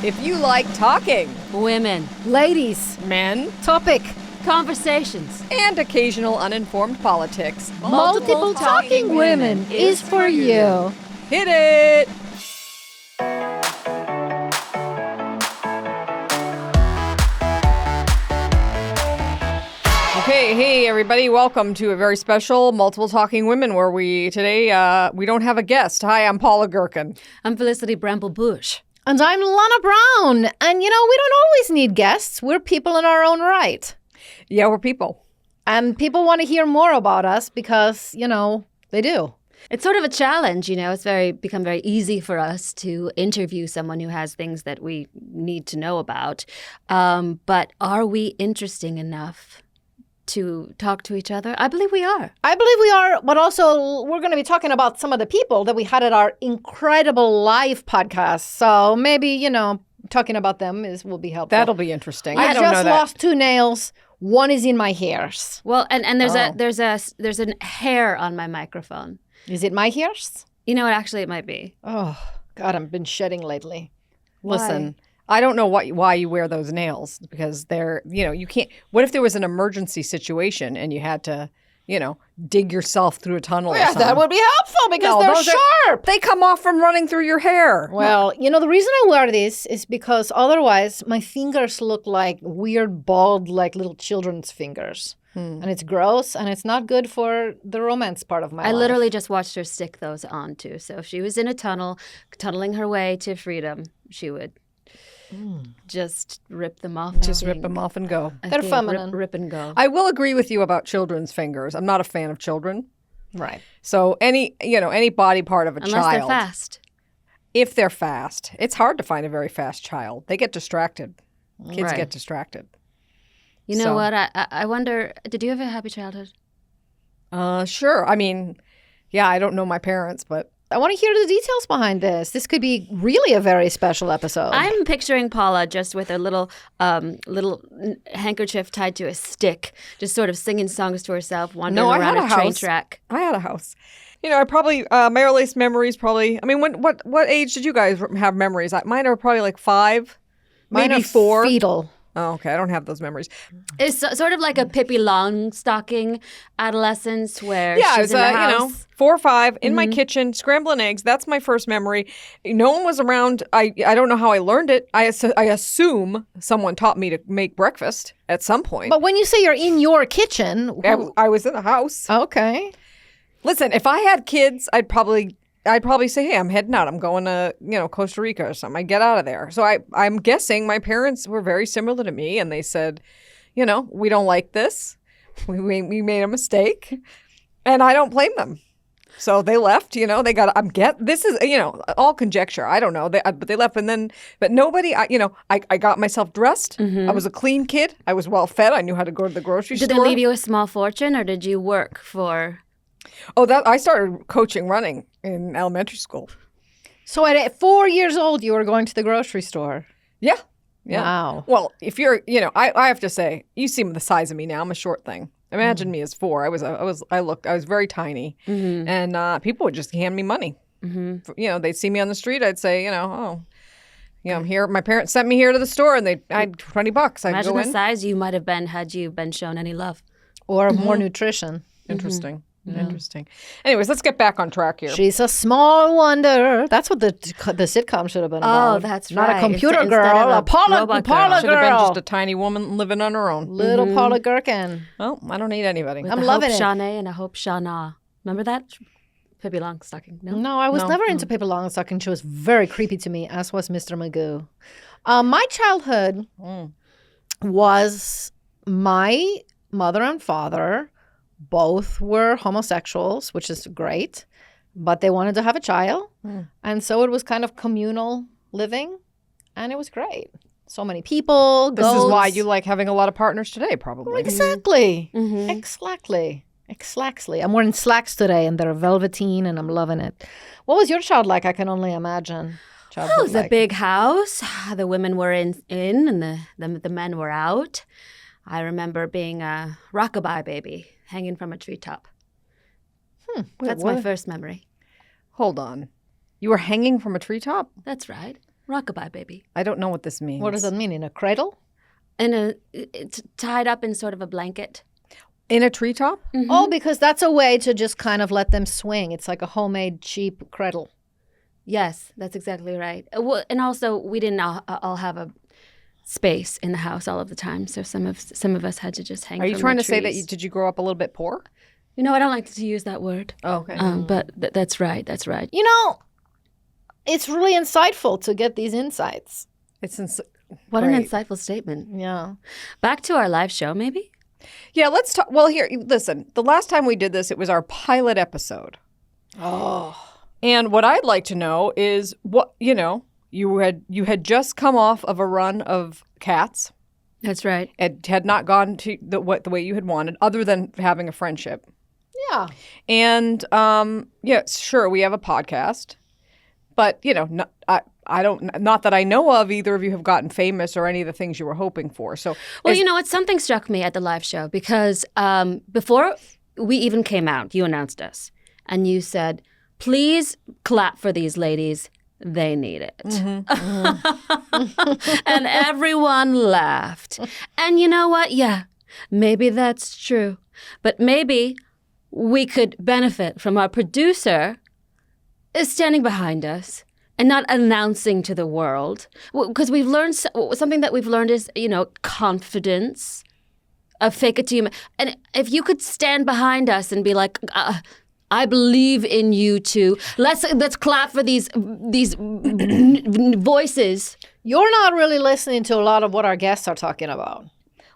If you like talking, Women. Ladies, men, topic, Conversations. and occasional uninformed politics, multiple talking women is for you. hit it! Okay, hey everybody, welcome to a very special Multiple Talking Women where we don't have a guest. Hi, I'm Paula Gherkin. I'm Felicity Bramble-Bush. And I'm Lana Brown. And we don't always need guests. We're people in our own right. Yeah, we're people. And people want to hear more about us because, they do. It's sort of a challenge, It's become very easy for us to interview someone who has things that we need to know about. But are we interesting enough to talk to each other? I believe we are. I believe we are, but also we're going to be talking about some of the people that we had at our incredible live podcast. So maybe, talking about them will be helpful. That'll be interesting. I don't know just that. lost 2 nails. One is in my hairs. Well, and there's a hair on my microphone. Is it my hairs? You know what? Actually, it might be. Oh, God, I've been shedding lately. Listen, I don't know why you wear those nails because they're, you can't. What if there was an emergency situation and you had to, dig yourself through a tunnel or Yeah, something? that would be helpful because No, they're those sharp. They come off from running through your hair. Well, the reason I wear this is because otherwise my fingers look like weird, bald, like little children's fingers. And it's gross, and it's not good for the romance part of my life. I literally just watched her stick those on, too. So if she was in a tunneling her way to freedom, she would just rip them off. Just rip them off and go. They're feminine. Rip and go. I will agree with you about children's fingers. I'm not a fan of children. Right. So any body part of a Unless child. they're fast. If they're fast. It's hard to find a very fast child. They get distracted. Kids Right. get distracted. You know So- what? I wonder, did you have a happy childhood? Sure. I mean, yeah, I don't know my parents, but I want to hear the details behind this. This could be really a very special episode. I'm picturing Paula just with her little handkerchief tied to a stick, just sort of singing songs to herself, wandering No, I around had a a train house. track. I had a house. I probably my earliest memories probably. I mean, what age did you guys have memories? Mine are probably like 5, Mine maybe are 4. Fetal. Oh, okay. I don't have those memories. It's sort of like a Pippi Longstocking adolescence where Yeah, she's it was, in the house. 4 or 5 in my kitchen scrambling eggs. That's my first memory. No one was around. I don't know how I learned it. I assume someone taught me to make breakfast at some point. But when you say you're in your kitchen, I was in the house. okay. Listen, if I had kids, I'd probably say, hey, I'm heading out. I'm going to, Costa Rica or something. I get out of there. So I'm guessing my parents were very similar to me. And they said, we don't like this. We made a mistake. And I don't blame them. So they left, this is, all conjecture. I don't know. But they left. But nobody, I got myself dressed. I was a clean kid. I was well fed. I knew how to go to the grocery Did store. they leave you a small fortune or did you work for... Oh, I started coaching running in elementary school. So at 4 years old, you were going to the grocery store. Yeah. Yeah. Wow. Well, if you're, I have to say, you see the size of me now. I'm a short thing. Imagine me as 4. I was very tiny, and people would just hand me money. They'd see me on the street. I'd say, I'm here. My parents sent me here to the store, and I had $20. I'd Imagine go the in. size you might have been had you been shown any love. Or more nutrition. Interesting. Interesting. Anyways, let's get back on track here. She's a small wonder. That's what the sitcom should have been about. Oh, that's Not right. a computer Instead girl, of a a Paula robot girl. girl. Should have been just a tiny woman living on her own. Little Paula Gherkin. Well, I don't need anybody. I'm loving it. Shanae and a Hope Shana. Remember that? Pippi Longstocking. No? No, I was never into Pippi Longstocking. She was very creepy to me, as was Mr. Magoo. My childhood was my mother and father both were homosexuals, which is great, but they wanted to have a child. And so it was kind of communal living, and it was great. So many people, This is goats. why you like having a lot of partners today, probably. Exactly. Mm-hmm. Exactly. I'm wearing slacks today, and they're velveteen, and I'm loving it. What was your child like? I can only imagine. It was a big house. The women were in and the men were out. I remember being a rockabye baby hanging from a treetop. That's my first memory. Hold on. You were hanging from a treetop? That's right. Rockabye baby. I don't know what this means. What does that mean? In a cradle? And it's tied up in sort of a blanket. In a treetop? Mm-hmm. Oh, because that's a way to just kind of let them swing. It's like a homemade cheap cradle. Yes, that's exactly right. Well, and also, we didn't all have a space in the house all of the time, so some of us had to just hang. Are you from trying the to say that trees. did you grow up a little bit poor? You know, I don't like to use that word. Oh, okay. But that's right. That's right. You know, it's really insightful to get these insights. What an Great. insightful statement. Yeah. Back to our live show, maybe? Yeah, let's talk. Well, here, listen. The last time we did this, it was our pilot episode. Oh. And what I'd like to know is what, you had just come off of a run of Cats. That's right. It had not gone to the way you had wanted, other than having a friendship. Yeah. And sure, we have a podcast, but not that I know of either of you have gotten famous or any of the things you were hoping for. So, Well, you know what? Something struck me at the live show because before we even came out, you announced us and you said, please clap for these ladies. They need it. And everyone laughed. And you know what? Yeah, maybe that's true. But maybe we could benefit from our producer standing behind us and not announcing to the world. Because we've learned something that we've learned is, confidence, fake it to you. And if you could stand behind us and be like, I believe in you too. Let's clap for these voices. You're not really listening to a lot of what our guests are talking about.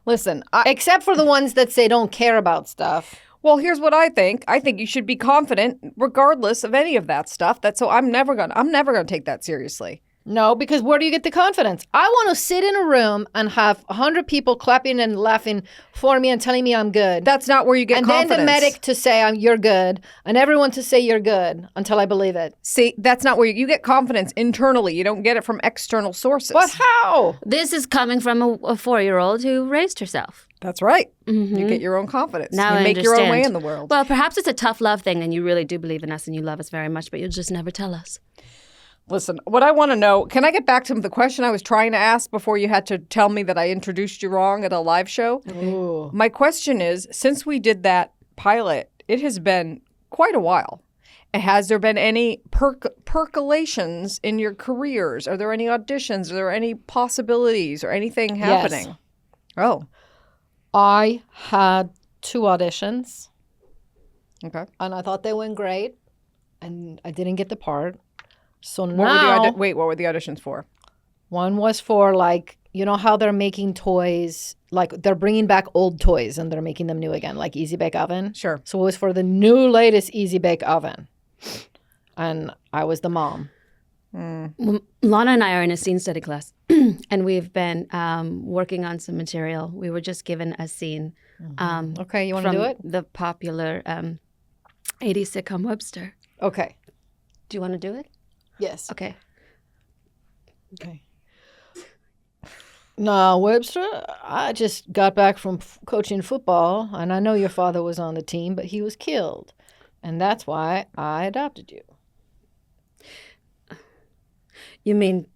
listen, Except for the ones that say don't care about stuff. well, here's what I think. I think you should be confident regardless of any of that stuff. I'm never gonna take that seriously. No, because where do you get the confidence? I want to sit in a room and have 100 people clapping and laughing for me and telling me I'm good. That's not where you get and confidence. then the medic to say you're good, and everyone to say you're good until I believe it. See, that's not where you get confidence internally. You don't get it from external sources. But how? This is coming from a 4-year-old who raised herself. That's right. You get your own confidence. Now you I make your own way understand. in the world. Well, perhaps it's a tough love thing and you really do believe in us and you love us very much, but you'll just never tell us. Listen, what I want to know, can I get back to the question I was trying to ask before you had to tell me that I introduced you wrong at a live show? Ooh. My question is, since we did that pilot, it has been quite a while. Has there been any percolations in your careers? Are there any auditions? Are there any possibilities or anything happening? Yes. Oh, I had 2 auditions, okay. and I thought they went great, and I didn't get the part. So What now, were the auditions for? one was for how they're making toys, like they're bringing back old toys and they're making them new again, like Easy Bake Oven. Sure. So it was for the new latest Easy Bake Oven, and I was the mom. Well, Lana and I are in a scene study class, and we've been working on some material. We were just given a scene Okay, you want to from do it? the popular 80s sitcom Webster. Okay. Do you want to do it? Yes. Okay. Okay. No, Webster, I just got back from coaching football, and I know your father was on the team, but he was killed. And that's why I adopted you. You mean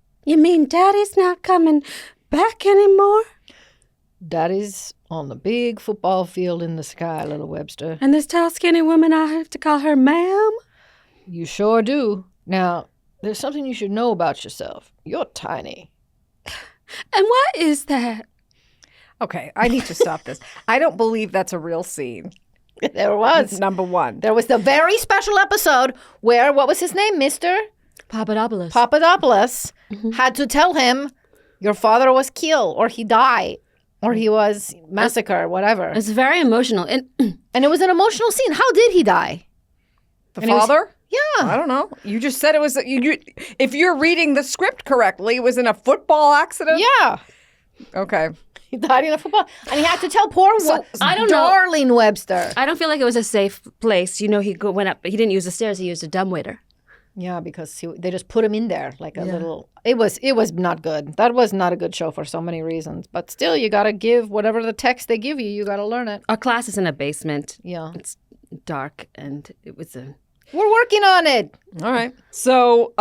Daddy's not coming back anymore? Daddy's on the big football field in the sky, little Webster. And this tall, skinny woman, I have to call her ma'am? You sure do. Now, there's something you should know about yourself. You're tiny. And what is that? Okay, I need to stop this. I don't believe that's a real scene. There was. Number one. There was the very special episode where, what was his name? Mr. Papadopoulos. Papadopoulos had to tell him your father was killed or he died or he was massacred, whatever. It's very emotional. And And it was an emotional scene. How did he die? The And it was- father? Yeah. I don't know. You just said it was. If you're reading the script correctly, it was in a football accident. Yeah. Okay. He died in a football. And he had to tell poor I don't know. darling Webster. I don't feel like it was a safe place. You know, went up, but he didn't use the stairs. He used a dumbwaiter. Yeah, because they just put him in there like a little. It was not good. That was not a good show for so many reasons. But still, you got to give whatever the text they give you. You got to learn it. Our class is in a basement. Yeah. It's dark, and it was a We're working on it. All right. So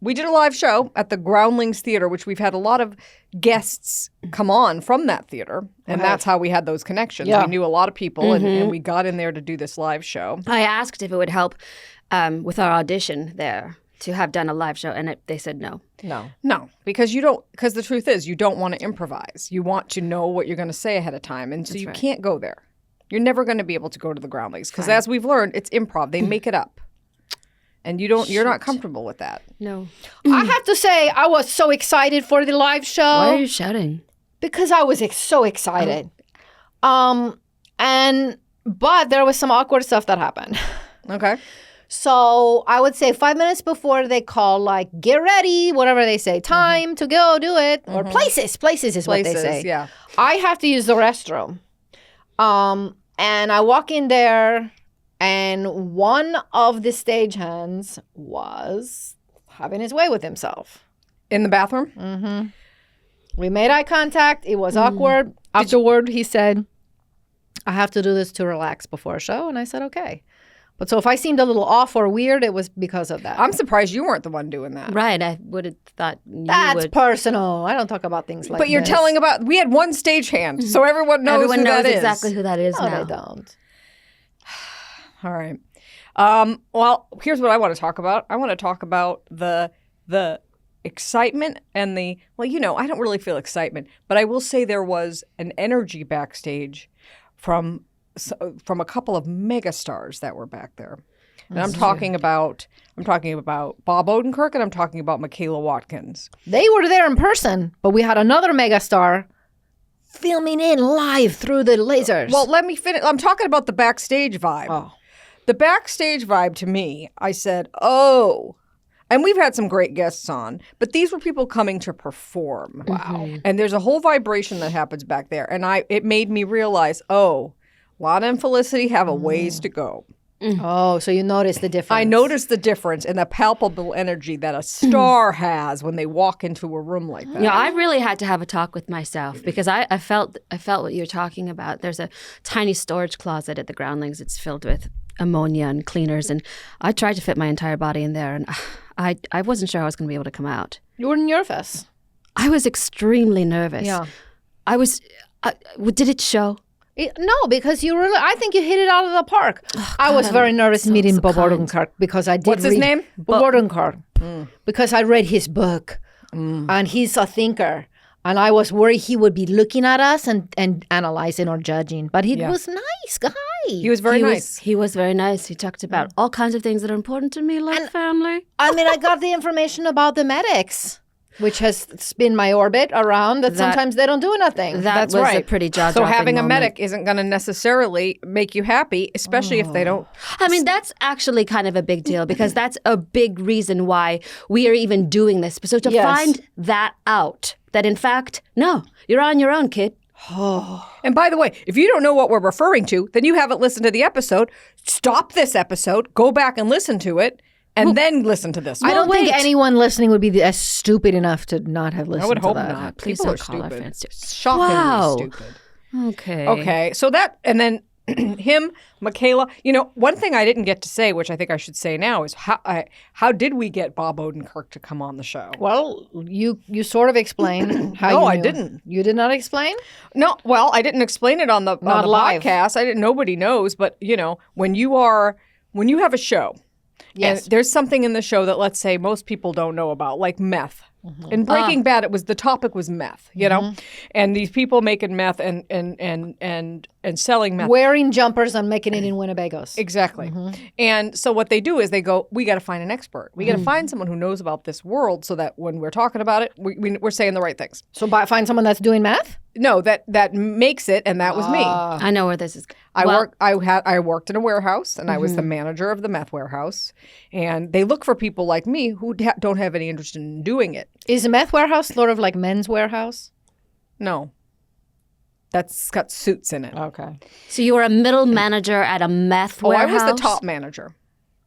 we did a live show at the Groundlings Theater, which we've had a lot of guests come on from that theater. And that's how we had those connections. Yeah. We knew a lot of people and we got in there to do this live show. I asked if it would help with our audition there to have done a live show, and they said no. No, because because the truth is you don't want to improvise. You want to know what you're going to say ahead of time. And so you can't go there. You're never going to be able to go to the Groundlings because as we've learned, it's improv. They make it up. And you're not comfortable with that. No. I have to say, I was so excited for the live show. Why are you shouting? Because I was so excited. But there was some awkward stuff that happened. Okay. So I would say 5 minutes before they call, like, get ready, whatever they say, time to go do it, or places is what they say. Yeah. I have to use the restroom. And I walk in there, and one of the stagehands was having his way with himself. In the bathroom? Mm-hmm. We made eye contact. It was awkward. Afterward, he said, I have to do this to relax before a show. And I said, okay. But so if I seemed a little off or weird, it was because of that. I'm surprised you weren't the one doing that. Right. I would have thought you That's would. personal. I don't talk about things like But you're this. telling about, we had one stagehand, so everyone knows Everyone who knows that is. exactly who that is No, now. they don't. All right. Well, here's what I want to talk about. I want to talk about the excitement and I don't really feel excitement, but I will say there was an energy backstage from a couple of megastars that were back there. And I'm talking about Bob Odenkirk and I'm talking about Michaela Watkins. They were there in person, but we had another megastar filming in live through the lasers. Well, let me finish. I'm talking about the backstage vibe. Oh. The backstage vibe to me, I said, oh, and we've had some great guests on, but these were people coming to perform. Wow. And there's a whole vibration that happens back there. And it made me realize, oh, Lana and Felicity have a ways to go. Oh, so you noticed the difference. I noticed the difference in the palpable energy that a star has when they walk into a room like that. Yeah, I really had to have a talk with myself because I felt what you're talking about. There's a tiny storage closet at the Groundlings. It's filled with ammonia and cleaners, and I tried to fit my entire body in there, and I wasn't sure I was going to be able to come out. You were nervous. I was extremely nervous. Yeah. I was. Did it show? No, because I think you hit it out of the park. I was very nervous meeting Bob Odenkirk because I did What's his read name? Bob Odenkirk. Because I read his book, and he's a thinker. And I was worried he would be looking at us and analyzing or judging. But he was nice guy. He was very nice. He was very nice. He talked about all kinds of things that are important to me, like family. I mean, I got the information about the medics, which has been my orbit around that sometimes they don't do nothing. That was a pretty jaw-dropping So having a moment. medic isn't going to necessarily make you happy, especially if they don't. I mean, that's actually kind of a big deal because that's a big reason why we are even doing this. So to Yes. find that out, that in fact, no, you're on your own, kid. And by the way, if you don't know what we're referring to, then you haven't listened to the episode. Stop this episode, go back and listen to it, and then listen to this one. I don't wait. think anyone listening would be as stupid enough to not have listened I would to hope that. not. Please People don't are call our stupid. fans stupid. Shockingly Wow. stupid. Okay. Okay, so that, and then him, Michaela. One thing I didn't get to say, which I think I should say now, is how did we get Bob Odenkirk to come on the show? Well, you sort of explained how No, you I knew. didn't. You did not explain? No, well, I didn't explain it on the Not live. podcast. I didn't. Nobody knows, but when you have a show, Yes. and there's something in the show that, let's say, most people don't know about, like meth. In Breaking Bad, the topic was meth, and these people making meth and selling meth. Wearing jumpers and making it in Winnebagos. Exactly. And so what they do is they go, we got to find an expert. We got to find someone who knows about this world so that when we're talking about it, we're saying the right things. So find someone that's doing math? No, that makes it, and that was me. I know where this is. I worked in a warehouse, and I was the manager of the meth warehouse. And they look for people like me who don't have any interest in doing it. Is a meth warehouse sort of like men's warehouse? No, that's got suits in it. Okay. So you were a middle manager at a meth Oh, warehouse? I was the top manager.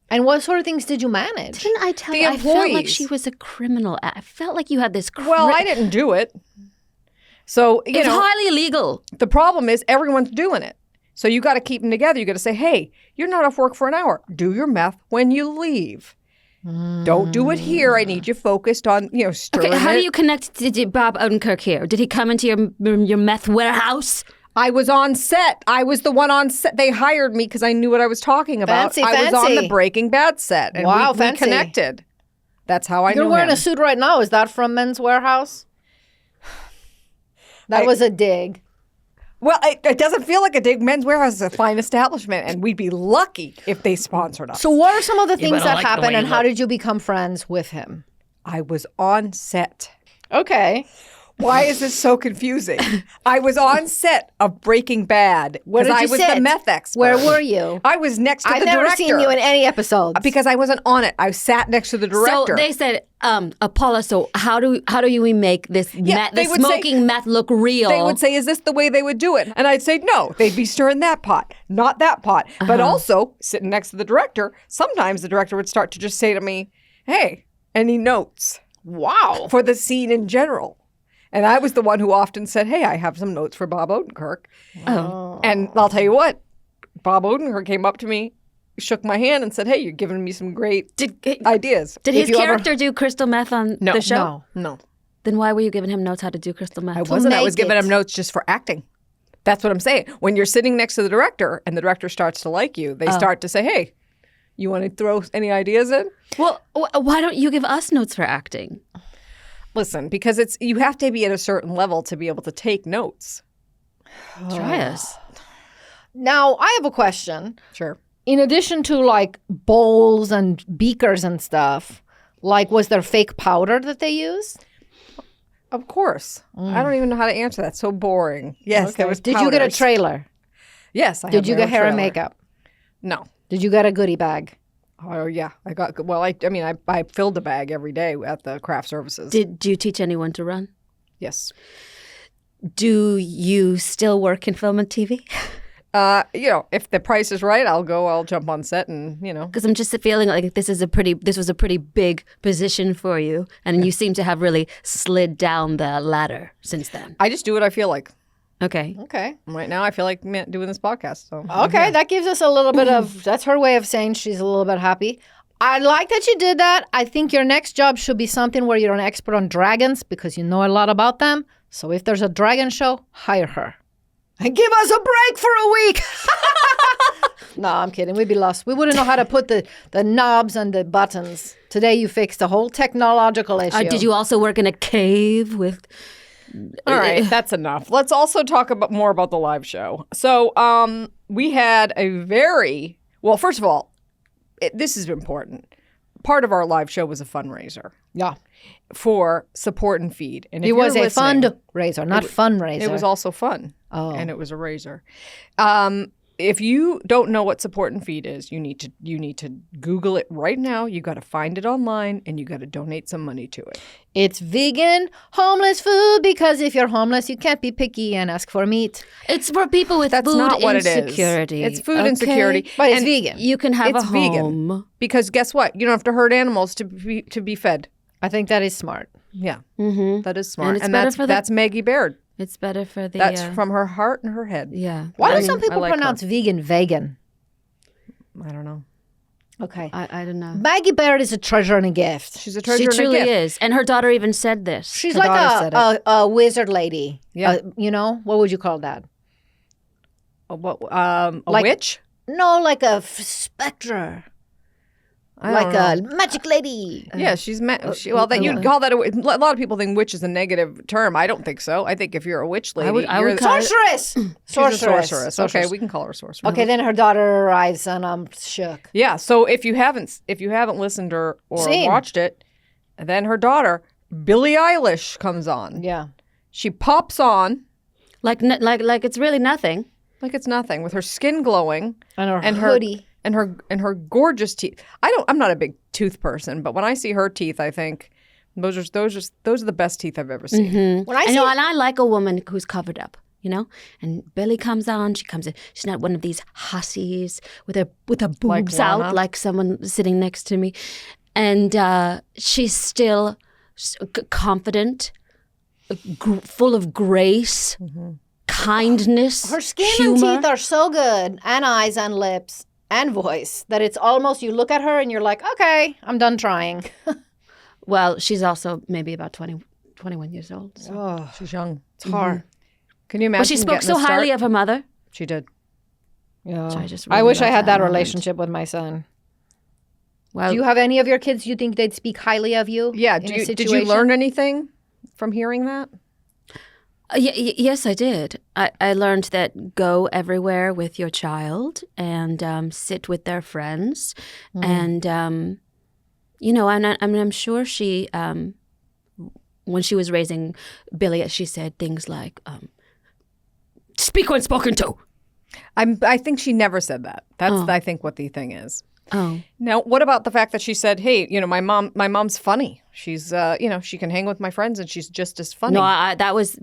And what sort of things did you manage? Didn't I tell The you? I felt like employees. she was a criminal. I felt like you had this. Well, I didn't do it. So It's highly illegal. the problem is everyone's doing it. So you got to keep them together. You got to say, hey, you're not off work for an hour. Do your meth when you leave. Don't do it here. I need you focused on, stirring Okay, how do it. you connect to Bob Odenkirk here? Did he come into your meth warehouse? I was on set. I was the one on set. They hired me because I knew what I was talking about. Fancy, I was on fancy. the Breaking Bad set. And Wow, we fancy. connected. That's how I You're knew wearing him. a suit right now. Is that from Men's Warehouse? That was a dig. Well, it doesn't feel like a dig. Men's Warehouse is a fine establishment, and we'd be lucky if they sponsored us. So what are some of the things better that like the happened way and you how look. did you become friends with him? I was on set. Okay. Why is this so confusing? I was on set of Breaking Bad Where because did I you was sit? the meth expert. Where were you? I was next to I've the never director. seen you in any episodes. Because I wasn't on it. I sat next to the director. So they said, Apollo, so how do we make this they would say- smoking meth look real? They would say, is this the way they would do it? And I'd say, no, they'd be stirring that pot, not that pot. But also, sitting next to the director, sometimes the director would start to just say to me, hey, any notes Wow. for the scene in general? And I was the one who often said, hey, I have some notes for Bob Odenkirk. Oh. And I'll tell you what, Bob Odenkirk came up to me, shook my hand and said, hey, you're giving me some great Did ideas. Did If his you ever- character do crystal meth on the show? No. Then why were you giving him notes how to do crystal meth? I wasn't. I make was giving it. him notes just for acting. That's what I'm saying. When you're sitting next to the director and the director starts to like you, they start to say, hey, you want to throw any ideas in? Well, why don't you give us notes for acting? Listen, because you have to be at a certain level to be able to take notes. Try us. Now, I have a question. Sure. In addition to like bowls and beakers and stuff, like was there fake powder that they used? Of course. I don't even know how to answer that. So boring. Yes, there was Did you get a powders. trailer? Yes, I Did had you my get own hair and trailer. makeup? No. Did you get a goodie bag? Oh, yeah. I got, well, I filled a bag every day at the craft services. Did you teach anyone to run? Yes. Do you still work in film and TV? If the price is right, I'll jump on set and, Because I'm just feeling like this was a pretty big position for you, and you seem to have really slid down the ladder since then. I just do what I feel like. Okay. Okay. Right now, I feel like doing this podcast. So Okay, that gives us a little bit of, that's her way of saying she's a little bit happy. I like that you did that. I think your next job should be something where you're an expert on dragons because you know a lot about them. So if there's a dragon show, hire her. And give us a break for a week. No, I'm kidding. We'd be lost. We wouldn't know how to put the knobs and the buttons. Today you fixed the whole technological issue. Did you also work in a cave with? all right, that's enough. Let's also talk more about the live show. So we had first of all, this is important. Part of our live show was a fundraiser Yeah. for Support and Feed. And if It was you're a listening, fundraiser, not fundraiser. It was also fun. Oh. And it was a razor. If you don't know what Support and Feed is, you need to Google it right now. You got to find it online and you got to donate some money to it. It's vegan, homeless food because if you're homeless, you can't be picky and ask for meat. It's for people with That's food not what it is. insecurity. It's food okay? insecurity. But it's And vegan. You can have It's a vegan. home. Because guess what? You don't have to hurt animals to be fed. I think that is smart. Yeah, Mm-hmm. that is smart. it's And better that's for the- that's Maggie Baird. It's better for the. That's from her heart and her head. Yeah. Why I do some mean, people I like pronounce vegan vegan? I don't know. Okay. I don't know. Maggie Baird is a treasure and a gift. She's a treasure She and a truly gift. is, and her daughter even said this. She's Her like daughter said a wizard lady. Yeah. What would you call that? A Like- witch? No, like a spectre. I Like don't know. a magic lady. Yeah, she's you'd call that a lot of people think witch is a negative term. I don't think so. I think if you're a witch lady, I you're would call- Sorceress. she's a sorceress. Okay, we can call her sorceress. Okay, then her daughter arrives and I'm shook. Yeah, so if you haven't listened or Seen. watched it, then her daughter, Billie Eilish, comes on. Yeah. She pops on like it's really nothing. like it's nothing with her skin glowing And her hoodie. and her gorgeous teeth. I'm not a big tooth person, but when I see her teeth, I think those are the best teeth I've ever seen. When I I see know, and I like a woman who's covered up. You know, and Billy comes on. She comes in. She's not one of these hussies with her boobs out, Lana? like someone sitting next to me, and she's still confident, full of grace, kindness, Her skin humor. and teeth are so good, and eyes and lips and voice, that it's almost, you look at her and you're like, okay, I'm done trying. Well, she's also maybe about 21 years old. So. Oh, She's young. it's hard. Can you imagine? But she spoke getting so a start? highly of her mother. She did. Yeah. So I just I really wish I love had that moment. relationship with my son. Well, Do you have any of your kids you think they'd speak highly of you? Yeah. in a Did you situation? learn anything from hearing that? yes, I did. I learned that go everywhere with your child and sit with their friends, and I'm sure she, when she was raising Billy, she said things like, "Speak when spoken to." I think she never said that. That's Oh. I think what the thing is. Oh, Now, what about the fact that she said, "Hey, my mom's funny. She's, she can hang with my friends, and she's just as funny." no, that was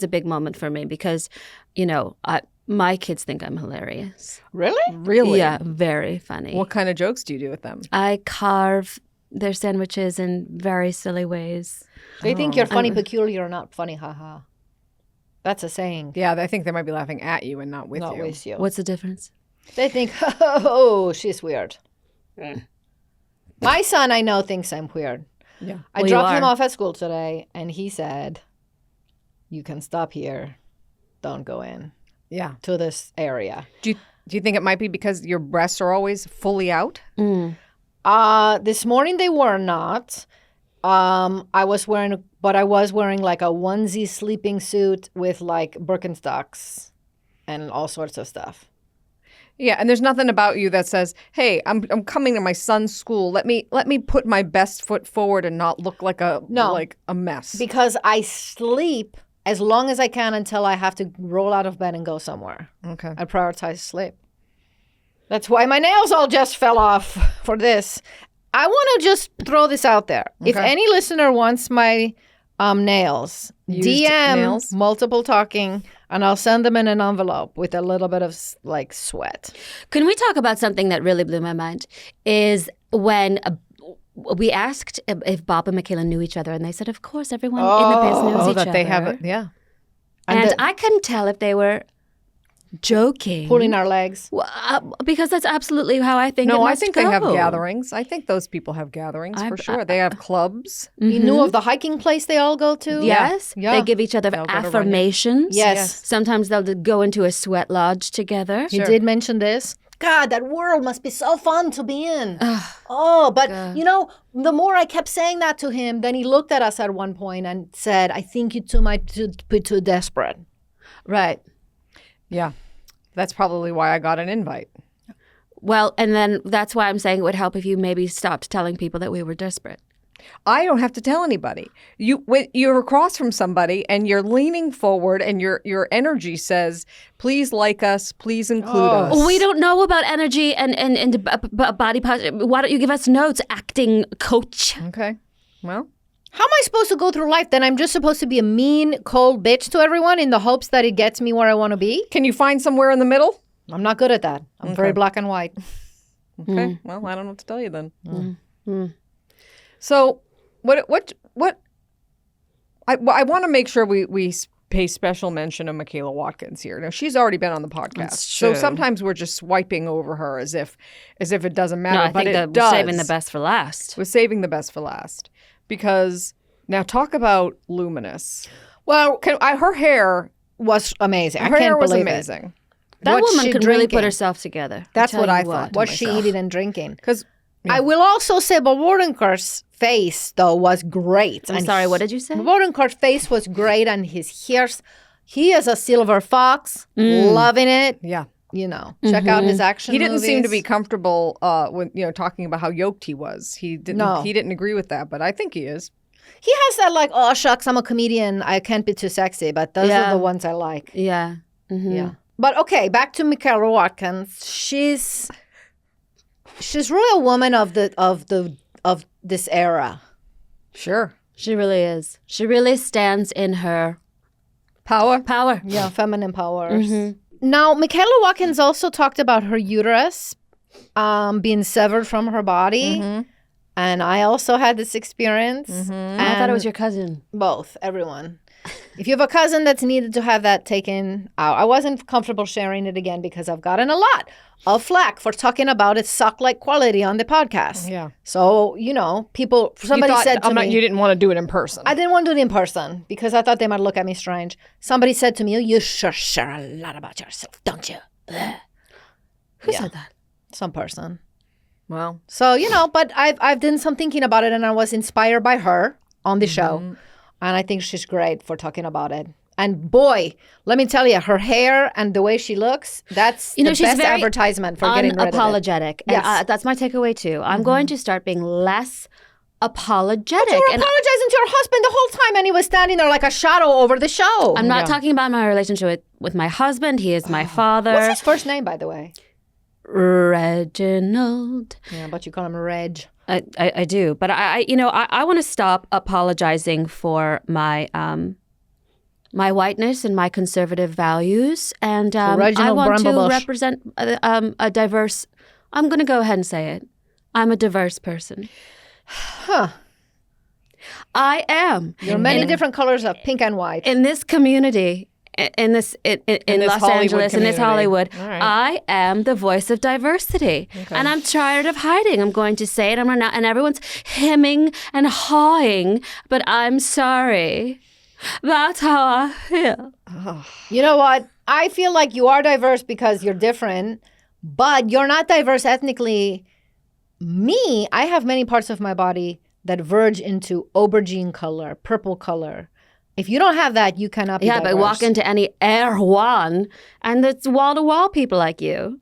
a big moment for me because, my kids think I'm hilarious. Really? Really? Yeah, very funny. What kind of jokes do you do with them? I carve their sandwiches in very silly ways. They think you're funny, peculiar, not funny, haha. That's a saying. Yeah, I think they might be laughing at you and not with Not you. with you. What's the difference? They think, oh, she's weird. My son, I know, thinks I'm weird. Yeah. I Well, you dropped him are. off at school today, and he said, you can stop here. Don't go in Yeah. to this area. Do you think it might be because your breasts are always fully out? Mm. This morning they were not. I was wearing like a onesie sleeping suit with like Birkenstocks and all sorts of stuff. Yeah, and there's nothing about you that says, "Hey, I'm coming to my son's school. Let me put my best foot forward and not look like a mess." Because I sleep as long as I can until I have to roll out of bed and go somewhere. Okay. I prioritize sleep. That's why my nails all just fell off for this. I want to just throw this out there. If Okay. any listener wants my nails, Used DM nails? multiple talking, and I'll send them in an envelope with a little bit of like sweat. Can we talk about something that really blew my mind? Is when we asked if Bob and Michaela knew each other, and they said, of course, everyone in the biz knows Oh, each that other. they have it. Yeah. And the- I couldn't tell if they were joking. Pulling our legs. Well, because that's absolutely how I think it No, I must think they have go. gatherings. I think those people have gatherings for sure. They have clubs. You knew of the hiking place they all go to? Yes. Yeah. They give each other They'll go to run. affirmations. Yes. Sometimes they'll go into a sweat lodge together. He did mention this. God, that world must be so fun to be in. But the more I kept saying that to him, then he looked at us at one point and said, I think you two might be too desperate. Right. Yeah. That's probably why I got an invite. Well, and then that's why I'm saying it would help if you maybe stopped telling people that we were desperate. I don't have to tell anybody. When you're across from somebody and you're leaning forward and your energy says, "Please like us, please include us." Well, we don't know about energy and body posture. Why don't you give us notes, acting coach? Okay. Well, How am I supposed to go through life? Then I'm just supposed to be a mean, cold bitch to everyone in the hopes that it gets me where I want to be? can you find somewhere in the middle? I'm not good at that. I'm very black and white. Okay. Well, I don't know what to tell you then. So, I want to make sure we pay special mention of Michaela Watkins here. Now, she's already been on the podcast, That's so true. sometimes we're just swiping over her as if it doesn't matter. No, I but think it that does. we're saving the best for last. We're saving the best for last because now talk about luminous. Well, Her hair, was amazing. I her hair can't was believe amazing. That What's woman she could really drinking? put herself together. That's tell what you I thought. What's she eating and drinking? Because I will also say Bob Odenkirk's face, though, was great. I'm sorry, what did you say? Bob Odenkirk's face was great, and his hair's, he is a silver fox, loving it. yeah, Check out his action he didn't seem to be movies. comfortable when talking about how yoked he was. He didn't. No. He didn't agree with that, but I think he is. He has that like, oh, shucks, I'm a comedian. I can't be too sexy, but those Yeah. are the ones I like. Yeah. Mhm. Yeah. But okay, back to Michaela Watkins. She's really a woman of this era. Sure. She really is. She really stands in her Power. power. Yeah, feminine powers. Now, Michaela Watkins also talked about her uterus being severed from her body And I also had this experience. And I thought it was your cousin. Both, everyone. If you have a cousin that's needed to have that taken out, I wasn't comfortable sharing it again because I've gotten a lot of flack for talking about it suck-like quality on the podcast. Yeah. So, somebody said to me. You didn't want to do it in person. I didn't want to do it in person because I thought they might look at me strange. Somebody said to me, you sure share a lot about yourself, don't you? Bleh. Who said that? Some person. Well, So, but I've done some thinking about it and I was inspired by her on the show. And I think she's great for talking about it. And boy, let me tell you, her hair and the way she looks, that's the she's best very advertisement for getting rid of it. unapologetic. Yes. And that's my takeaway too. I'm going to start being less apologetic. You were And apologizing to your husband the whole time and he was standing there like a shadow over the show. I'm not talking about my relationship with my husband. He is my father. What's his first name, by the way? Reginald. Yeah, but you call him Reg. I do, but I want to stop apologizing for my my whiteness and my conservative values, and I Reginald want to Bramblebush. represent a diverse. I'm going to go ahead and say it. I'm a diverse person. Huh. I am. There are many different colors of pink and white. In this community, in this Los Hollywood Angeles, in this community. Hollywood, All right. I am the voice of diversity, and I'm tired of hiding. I'm going to say it. And everyone's hemming and hawing, but I'm sorry. That's how I feel. You know what? I feel like you are diverse because you're different, but you're not diverse ethnically. Me, I have many parts of my body that verge into aubergine color, purple color. If you don't have that, you cannot be Yeah, diverse. but walk into any Erewhon, and it's wall-to-wall people like you.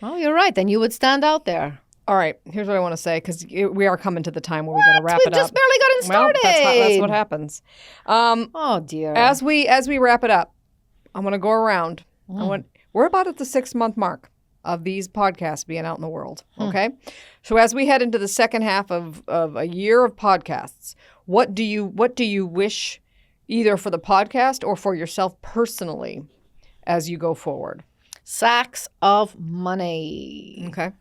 Oh, you're right. Then you would stand out there. all right. Here's what I want to say because we are coming to the time where we got to wrap We it up. just barely gotten started. Well, that's what happens. Oh, dear. As we wrap it up, I'm going to go around. We're about at the 6-month mark of these podcasts being out in the world. Okay, so as we head into the second half of a year of podcasts, what do you wish, either for the podcast or for yourself personally, as you go forward? Sacks of money. Okay,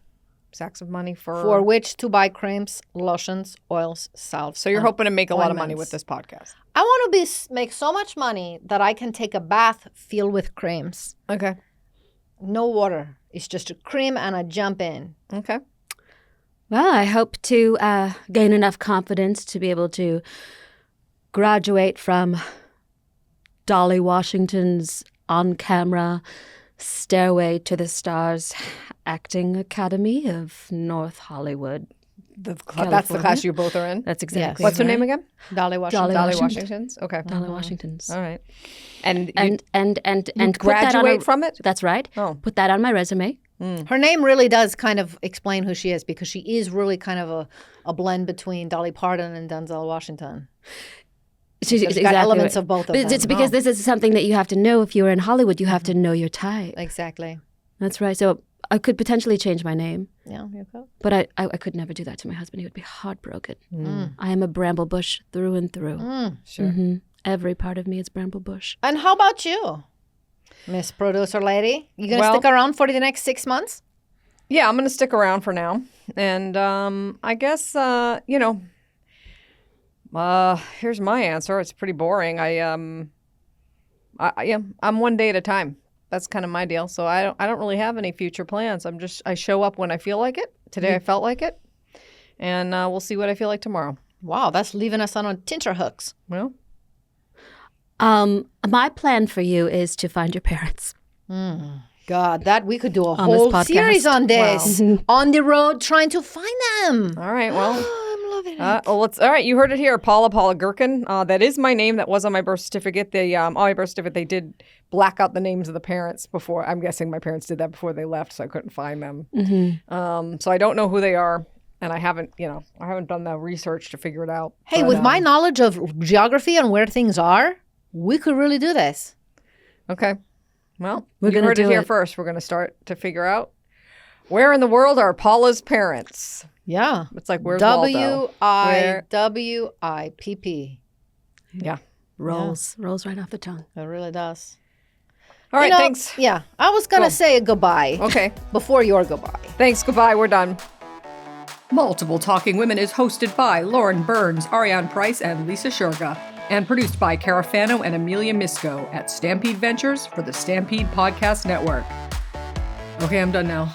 sacks of money For which to buy creams, lotions, oils, salves. So you're hoping to make a lot of money ointments. with this podcast. I want to make so much money that I can take a bath filled with creams. Okay. No water. It's just a cream and I jump in. Okay. Well, I hope to gain enough confidence to be able to graduate from Dolly Washington's on-camera Stairway to the Stars Acting Academy of North Hollywood. That's the California. class you both are in. That's exactly What's her right. name again? Dolly Washington. Dolly Dolly Washington. Washington's. Okay. Dolly Washington's. All right. And you And put that on graduate from it? That's right. Oh. Put that on my resume. Her name really does kind of explain who she is because she is really kind of a blend between Dolly Parton and Denzel Washington. She's It's got elements of both of But them. it's because this is something that you have to know if you're in Hollywood. You have to know your type. Exactly. That's right. So I could potentially change my name, Yeah, you go. but I could never do that to my husband. He would be heartbroken. I am a Bramblebush through and through. Sure. hmm Every part of me is Bramblebush. And how about you, Miss Producer Lady? You going to Well- stick around for the next 6 months? Yeah, I'm going to stick around for now. And I guess, here's my answer. It's pretty boring. I'm one day at a time. That's kind of my deal. So I don't really have any future plans. I show up when I feel like it. Today I felt like it. And we'll see what I feel like tomorrow. Wow, that's leaving us on tenterhooks. Well, My plan for you is to find your parents. God, that we could do a On this whole podcast. series on this. On the road trying to find them. all right. Well, I'm loving it. all right. You heard it here. Paula Gherkin. That is my name. That was on my birth certificate. On my birth certificate, they did black out the names of the parents before. I'm guessing my parents did that before they left, so I couldn't find them. So I don't know who they are, and I haven't done the research to figure it out. Hey, But, with my knowledge of geography and where things are, we could really do this. okay. Well, We're you gonna heard it do here it. first. We're going to start to figure out where in the world are Paula's parents. Yeah. It's like, where's Waldo? WIWIPP. Yeah. Rolls right off the tongue. It really does. All right. You know, Thanks. Yeah. I was going to Cool. say a goodbye Okay. before your goodbye. Thanks. Goodbye. We're done. Multiple Talking Women is hosted by Lauren Burns, Ariane Price, and Lisa Shurga, and produced by Cara Fano and Amelia Misko at Stampede Ventures for the Stampede Podcast Network. Okay, I'm done now.